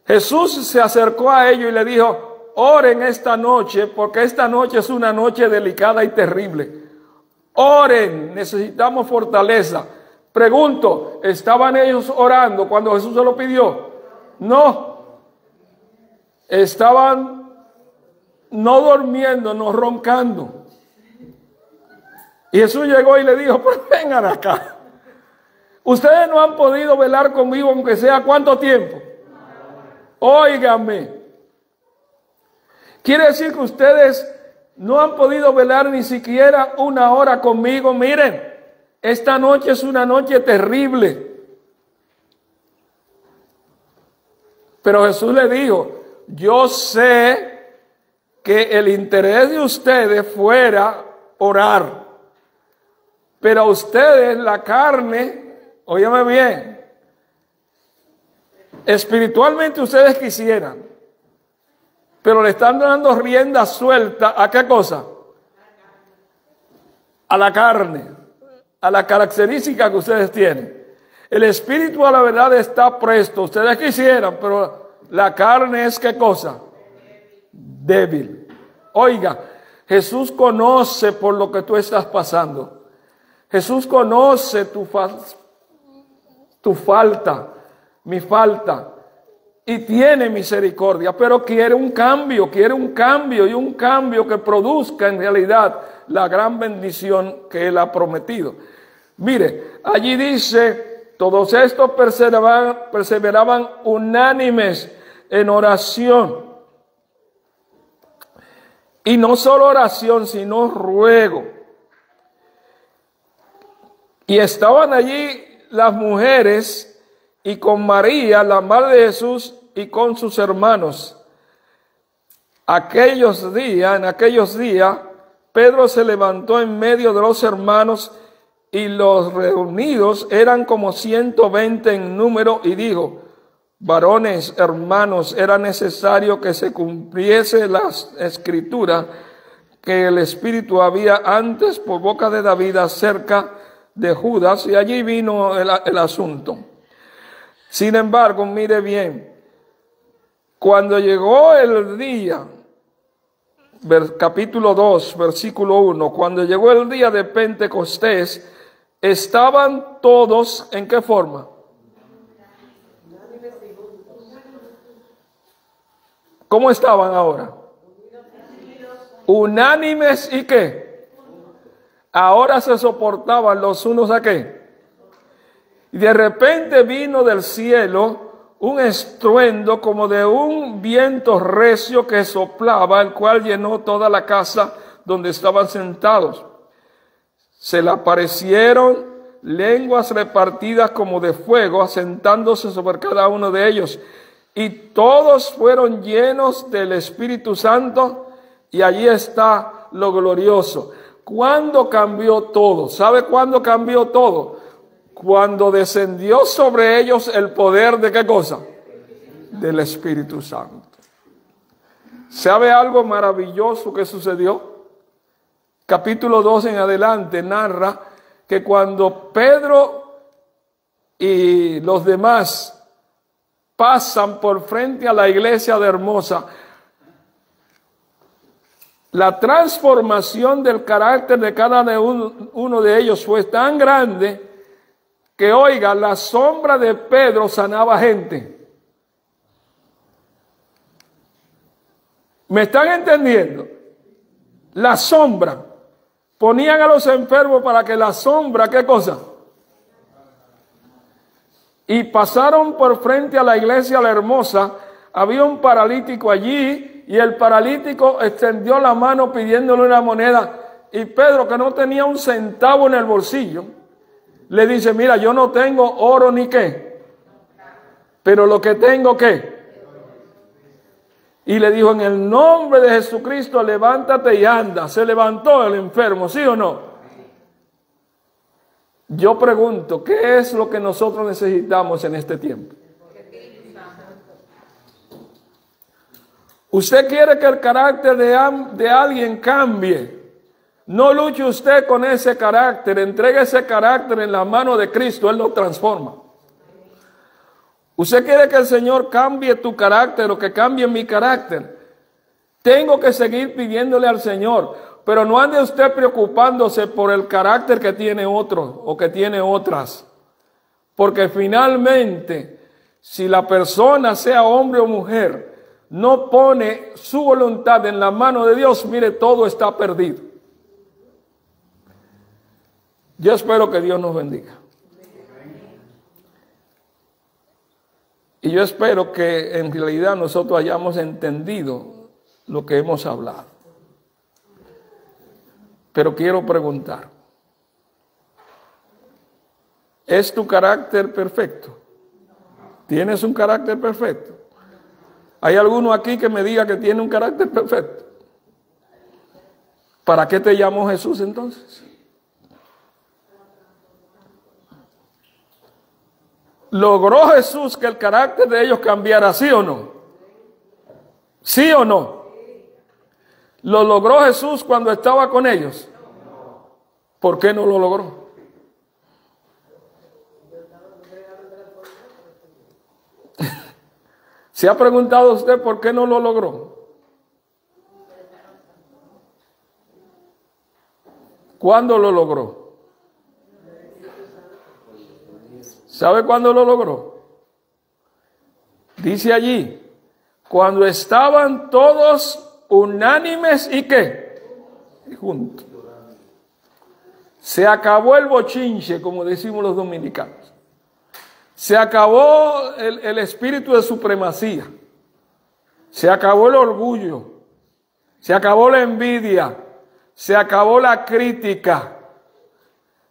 A: Jesús se acercó a ellos y le dijo: oren esta noche, porque esta noche es una noche delicada y terrible. Oren, necesitamos fortaleza. Pregunto, ¿estaban ellos orando cuando Jesús se lo pidió? No. Estaban no durmiendo, no roncando. Y Jesús llegó y le dijo: pues vengan acá. Ustedes no han podido velar conmigo, aunque sea ¿cuánto tiempo? Óigame. Quiere decir que ustedes no han podido velar ni siquiera una hora conmigo. Miren, esta noche es una noche terrible. Pero Jesús le dijo: yo sé que el interés de ustedes fuera orar. Pero a ustedes la carne, óyeme bien, espiritualmente ustedes quisieran, pero le están dando rienda suelta ¿a qué cosa? A la carne, a la característica que ustedes tienen. El espíritu a la verdad está presto, ustedes quisieran, pero la carne es ¿qué cosa? Débil. Oiga, Jesús conoce por lo que tú estás pasando. Jesús conoce tu falta, mi falta, y tiene misericordia, pero quiere un cambio y un cambio que produzca en realidad la gran bendición que Él ha prometido. Mire, allí dice: todos estos perseveraban unánimes en oración. Y no solo oración, sino ruego. Y estaban allí las mujeres y con María, la madre de Jesús, y con sus hermanos. En aquellos días, Pedro se levantó en medio de los hermanos, y los reunidos eran como 120 en número, y dijo: varones, hermanos, era necesario que se cumpliese la escritura que el Espíritu había antes por boca de David acerca de Judas, y allí vino el asunto. Sin embargo, mire bien, cuando llegó el día capítulo 2, versículo 1, cuando llegó el día de Pentecostés, estaban todos, ¿en qué forma? ¿Cómo estaban ahora? Unánimes y qué. Ahora se soportaban los unos a qué. Y de repente vino del cielo un estruendo como de un viento recio que soplaba, el cual llenó toda la casa donde estaban sentados. Se le aparecieron lenguas repartidas como de fuego, asentándose sobre cada uno de ellos. Y todos fueron llenos del Espíritu Santo, y allí está lo glorioso. ¿Cuándo cambió todo? ¿Sabe cuándo cambió todo? Cuando descendió sobre ellos el poder de ¿qué cosa? Del Espíritu Santo. ¿Sabe algo maravilloso que sucedió? Capítulo 2 en adelante narra que cuando Pedro y los demás pasan por frente a la iglesia de Hermosa, la transformación del carácter de cada uno de ellos fue tan grande que, oiga, la sombra de Pedro sanaba gente. ¿Me están entendiendo? La sombra. Ponían a los enfermos para que la sombra, ¿qué cosa? Y pasaron por frente a la iglesia La Hermosa. Había un paralítico allí y el paralítico extendió la mano pidiéndole una moneda. Y Pedro, que no tenía un centavo en el bolsillo, le dice, mira, yo no tengo oro ni qué, pero lo que tengo qué. Y le dijo, en el nombre de Jesucristo, levántate y anda. Se levantó el enfermo, ¿sí o no? Yo pregunto, ¿qué es lo que nosotros necesitamos en este tiempo? ¿Usted quiere que el carácter de alguien cambie? No luche usted con ese carácter, entregue ese carácter en la mano de Cristo, Él lo transforma. ¿Usted quiere que el Señor cambie tu carácter o que cambie mi carácter? Tengo que seguir pidiéndole al Señor, pero no ande usted preocupándose por el carácter que tiene otro o que tiene otras. Porque finalmente, si la persona, sea hombre o mujer, no pone su voluntad en la mano de Dios, mire, todo está perdido. Yo espero que Dios nos bendiga. Y yo espero que en realidad nosotros hayamos entendido lo que hemos hablado. Pero quiero preguntar, ¿es tu carácter perfecto? ¿Tienes un carácter perfecto? ¿Hay alguno aquí que me diga que tiene un carácter perfecto? ¿Para qué te llamó Jesús entonces? ¿Logró Jesús que el carácter de ellos cambiara, sí o no? ¿Sí o no? ¿Lo logró Jesús cuando estaba con ellos? ¿Por qué no lo logró? ¿Se ha preguntado usted por qué no lo logró? ¿Cuándo lo logró? ¿Sabe cuándo lo logró? Dice allí, cuando estaban todos unánimes y ¿qué? Y juntos. Se acabó el bochinche, como decimos los dominicanos. Se acabó el espíritu de supremacía. Se acabó el orgullo. Se acabó la envidia. Se acabó la crítica.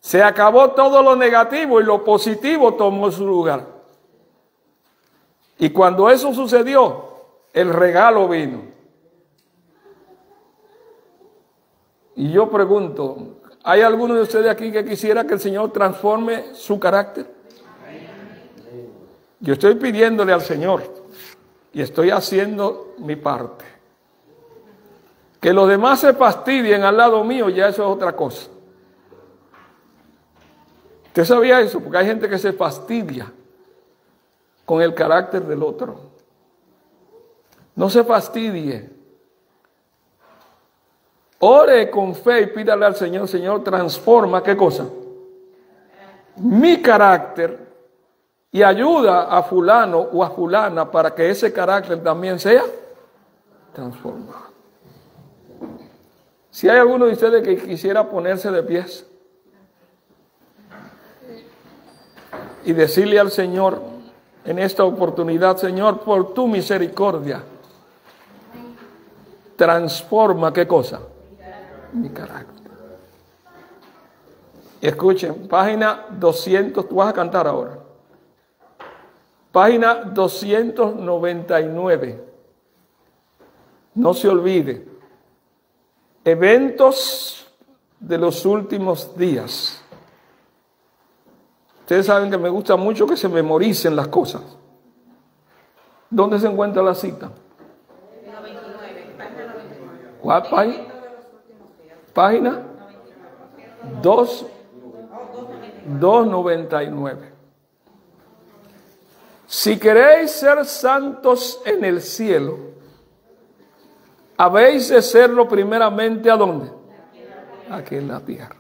A: Se acabó todo lo negativo y lo positivo tomó su lugar. Y cuando eso sucedió, el regalo vino. Y yo pregunto, ¿hay alguno de ustedes aquí que quisiera que el Señor transforme su carácter? Yo estoy pidiéndole al Señor y estoy haciendo mi parte. Que los demás se fastidien al lado mío, ya eso es otra cosa. ¿Usted sabía eso? Porque hay gente que se fastidia con el carácter del otro. No se fastidie. Ore con fe y pídale al Señor, Señor, transforma, ¿qué cosa? Mi carácter, y ayuda a fulano o a fulana para que ese carácter también sea transformado. Si hay alguno de ustedes que quisiera ponerse de pies y decirle al Señor en esta oportunidad, Señor, por tu misericordia, transforma, ¿qué cosa? Mi carácter. Escuchen, página 200, tú vas a cantar ahora. Página 299. No se olvide. Eventos de los últimos días. Ustedes saben que me gusta mucho que se memoricen las cosas. ¿Dónde se encuentra la cita?
C: 99, página 99.
A: ¿Cuál página? Página 299. Si queréis ser santos en el cielo, habéis de serlo primeramente ¿a dónde? Aquí en la tierra.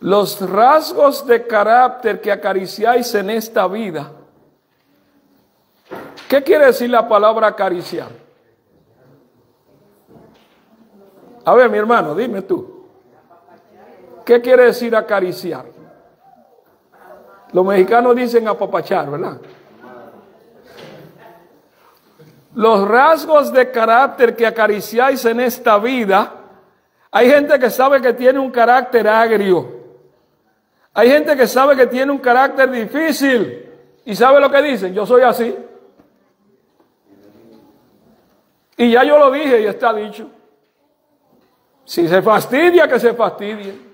A: Los rasgos de carácter que acariciáis en esta vida. ¿Qué quiere decir la palabra acariciar? A ver, mi hermano, dime tú. ¿Qué quiere decir acariciar? Los mexicanos dicen apapachar, ¿verdad? Los rasgos de carácter que acariciáis en esta vida, hay gente que sabe que tiene un carácter agrio. Hay gente que sabe que tiene un carácter difícil. ¿Y sabe lo que dicen? Yo soy así. Y ya yo lo dije y está dicho. Si se fastidia, que se fastidie.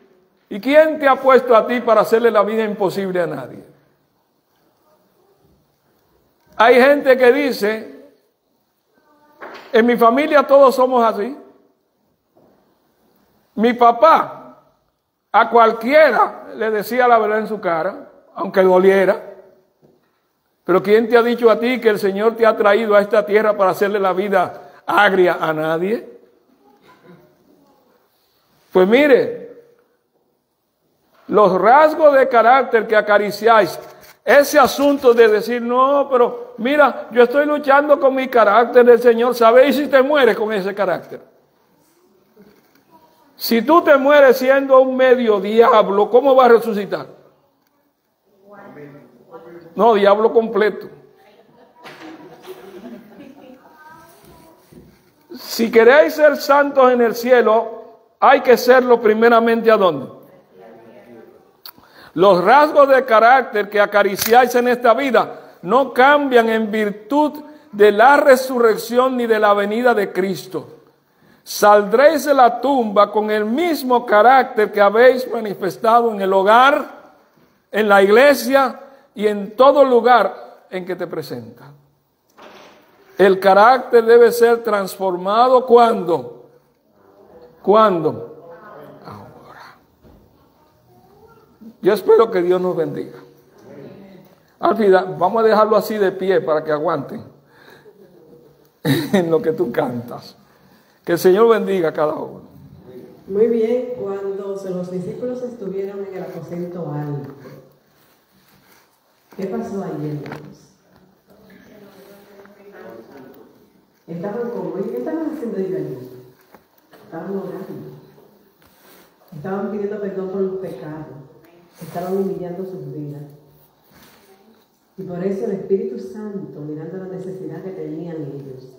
A: ¿Y quién te ha puesto a ti para hacerle la vida imposible a nadie? Hay gente que dice, en mi familia todos somos así. Mi papá a cualquiera le decía la verdad en su cara, aunque doliera. Pero ¿quién te ha dicho a ti que el Señor te ha traído a esta tierra para hacerle la vida agria a nadie? Pues mire, los rasgos de carácter que acariciáis, ese asunto de decir, no, pero mira, yo estoy luchando con mi carácter del Señor, ¿sabéis si te mueres con ese carácter? Si tú te mueres siendo un medio diablo, ¿cómo vas a resucitar? No, diablo completo. Si queréis ser santos en el cielo, hay que serlo primeramente ¿a dónde? Los rasgos de carácter que acariciáis en esta vida no cambian en virtud de la resurrección ni de la venida de Cristo. Saldréis de la tumba con el mismo carácter que habéis manifestado en el hogar, en la iglesia y en todo lugar en que te presentas. El carácter debe ser transformado ¿cuándo? ¿Cuándo? Ahora. Yo espero que Dios nos bendiga. Al final, vamos a dejarlo así de pie para que aguanten en lo que tú cantas. Que el Señor bendiga a cada uno.
D: Muy bien, cuando los discípulos estuvieron en el aposento alto, ¿qué pasó allí, hermanos? Estaban como, ¿y qué estaban haciendo ellos allí? Estaban orando, estaban pidiendo perdón por los pecados, estaban humillando sus vidas. Y por eso el Espíritu Santo, mirando la necesidad que tenían ellos,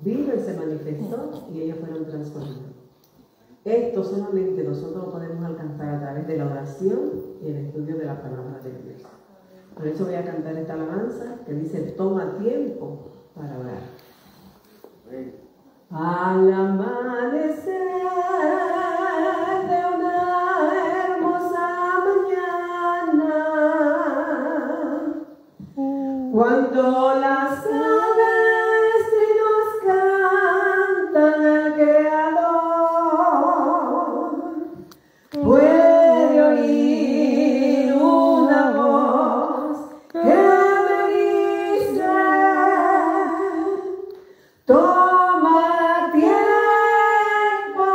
D: vino y se manifestó y ellos fueron transformados. Esto solamente nosotros lo podemos alcanzar a través de la oración y el estudio de la palabra de Dios. Por eso voy a cantar esta alabanza que dice, toma tiempo para orar. Al amanecer de una hermosa mañana, cuando las aves trinos cantan al Creador, puede oír una voz que me dice, toma tiempo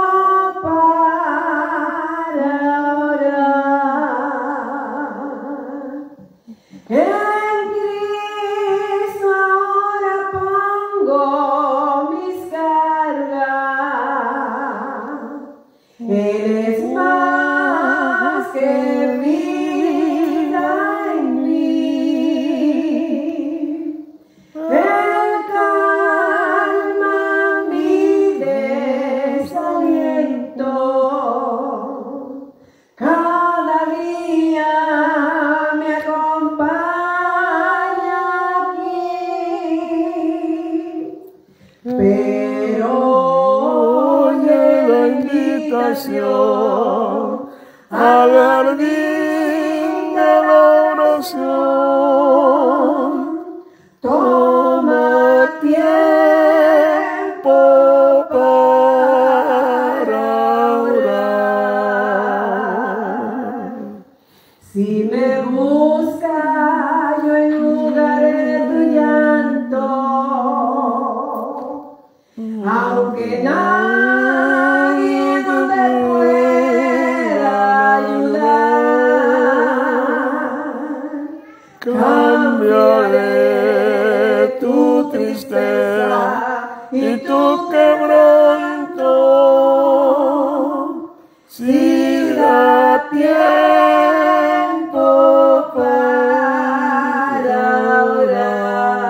D: pero oye la invitación al jardín de la oración. Toma tiempo para orar. Si me buscas yo en lugares de tu llanto, aunque nadie no te pueda ayudar, cambiaré tu tristeza y tu quebranto. Si da tiempo para orar,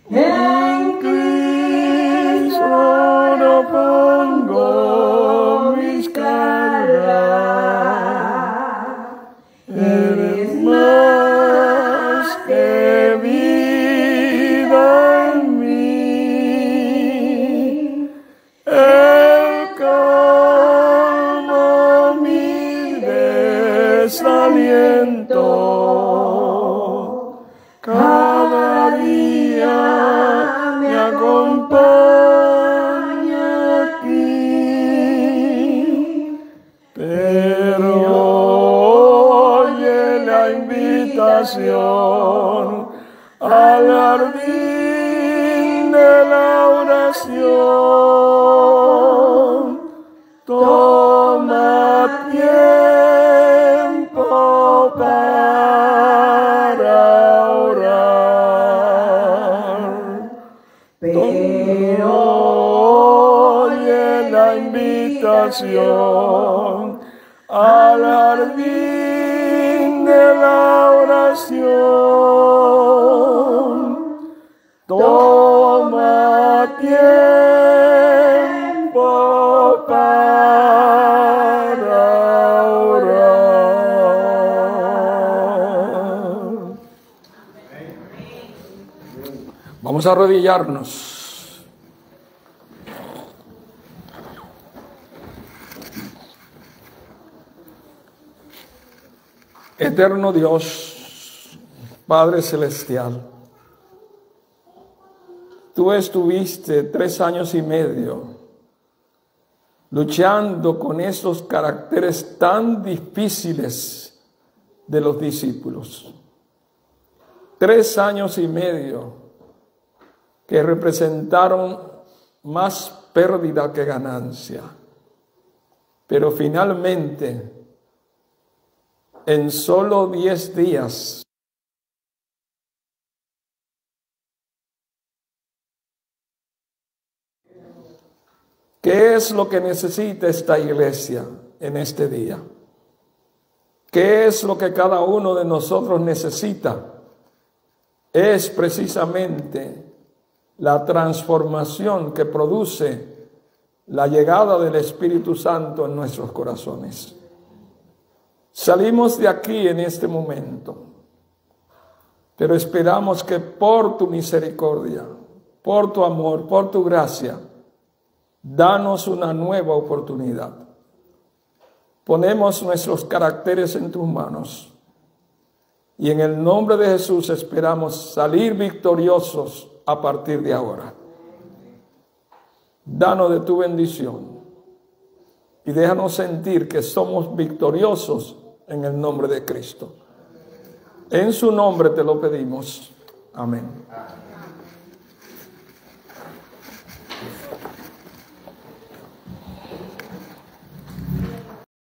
D: en Cristo no pongo mis cargas. Eres más que vida en mí. El calma mi desaliento. Cada día me acompaña aquí. Pero oye la invitación al jardín de la oración. Toma tiempo para orar. Pero oye la invitación al jardín de la oración. Toma tiempo para orar.
A: Vamos a arrodillarnos. Eterno Dios, Padre Celestial, tú estuviste 3 años y medio luchando con esos caracteres tan difíciles de los discípulos. 3 años y medio que representaron más pérdida que ganancia. Pero finalmente, en solo 10 días, ¿qué es lo que necesita esta iglesia en este día? ¿Qué es lo que cada uno de nosotros necesita? Es precisamente la transformación que produce la llegada del Espíritu Santo en nuestros corazones. Salimos de aquí en este momento, pero esperamos que por tu misericordia, por tu amor, por tu gracia, danos una nueva oportunidad. Ponemos nuestros caracteres en tus manos y en el nombre de Jesús esperamos salir victoriosos a partir de ahora. Danos de tu bendición y déjanos sentir que somos victoriosos en el nombre de Cristo. En su nombre te lo pedimos. Amén.